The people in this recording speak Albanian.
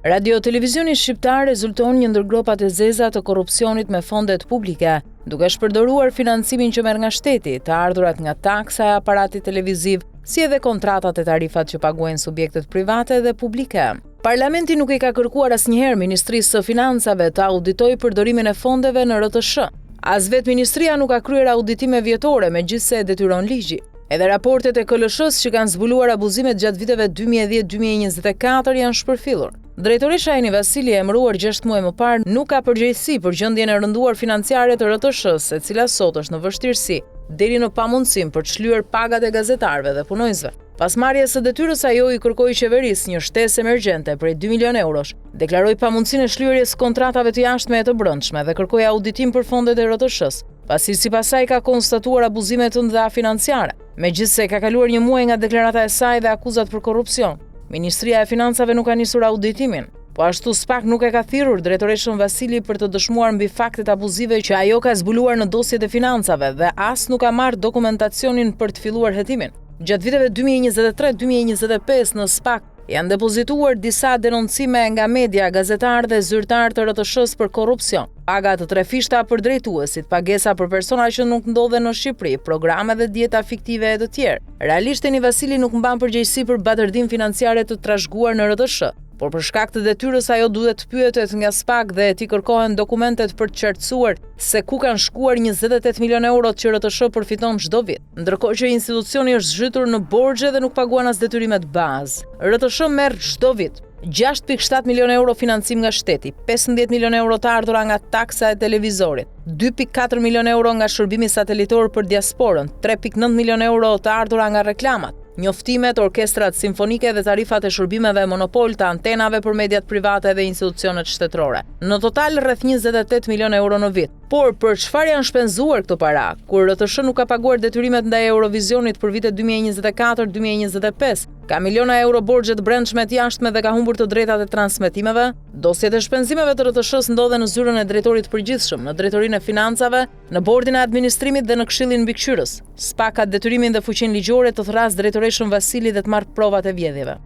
Radio-televizioni shqiptar rezulton një ndër gropat e zeza të korrupsionit me fondet publike, duke shpërdoruar financimin që merr nga shteti, të ardhurat nga taksa e aparatit televiziv, si edhe kontratat e tarifat që paguajnë subjektet private dhe publike. Parlamenti nuk i ka kërkuar asnjëherë Ministrisë së Financave të auditojë përdorimin e fondeve në RTS. As vetë Ministria nuk ka kryer auditime vjetore, megjithse e detyron ligji. Edhe raportet e KLSH-s që kanë zbuluar abuzimet gjatë viteve 2010-2024 janë shpërfillur. Drejtoresha Eni Vasili, emëruar 6 muaj më parë, nuk ka përgjegjësi për gjendjen e rënduar financiare të RTS-s, e cila sot është në vështirësi, deri në pamundësim për të shlyer pagat e gazetarëve dhe punojësve. Pas marrjes së detyrës, ajo i kërkoi qeverisë një shtesë emergjente prej 2 milionë eurosh, deklaroi pamundësinë e shlyerjes kontratave të jashtme e të brendshme dhe kërkoi auditim për fondet e RTS-s, pasi sipas saj ka konstatuar abuzime të mëdha financiare. Megjithse ka kaluar një muaj nga deklarata e saj dhe akuzat për korrupsion, Ministria e Financave nuk ka nisur auditimin. Po ashtu SPAK nuk e ka thirrur drejtoreshën Vasili për të dëshmuar mbi faktet abuzive që ajo ka zbuluar në dosjet e financave dhe as nuk ka marrë dokumentacionin për të filluar hetimin. Gjatë viteve 2023-2025 në SPAK janë depozituar disa denoncime nga media, gazetarë dhe zyrtarë të RTS-s për korrupsion, paga të 3 fishta për drejtuesit, pagesa për persona që nuk ndodhen në Shqipëri, programe dhe dieta fiktive e të tjerë. Realisht Eni Vasili nuk mban përgjegjësi për batërdim financiare të trashëguar në RTS, por për shkak të detyrës ajo duhet të pyetet nga SPAK dhe t'i kërkohen dokumentet për të qartësuar se ku kanë shkuar 28 milionë euro që RTS përfiton çdo vit, ndërkohë që institucioni është zhytur në borxhe dhe nuk paguan as detyrimet bazë. RTS merr çdo vit 6.7 milionë euro financim nga shteti, 15 milionë euro të ardhura nga taksa e televizorit, 2.4 milionë euro nga shërbimi satelitor për diasporën, 3.9 milionë euro të ardhura nga reklamat, njoftimet, orkestrat simfonike dhe tarifat e shërbimeve monopol të antenave për mediat private dhe institucionet shtetërore. Në total rreth 28 milionë euro në vit. Por për çfarë janë shpenzuar këto para? Kur RTS nuk ka paguar detyrimet ndaj Eurovisionit për vitet 2024-2025, ka miliona euro borxhe të brendshme të jashtme dhe ka humbur të drejtat e transmetimeve, dosjet e shpenzimeve të RTS-s ndodhen në zyrën e drejtorit përgjithshëm, në drejtorinë e financave, në bordin e administrimit dhe në këshillin mbikëqyrës. SPAK ka detyrimin dhe fuqinë ligjore të thrasë drejtoreshën Vasili dhe të marrë provat e vjedhjeve.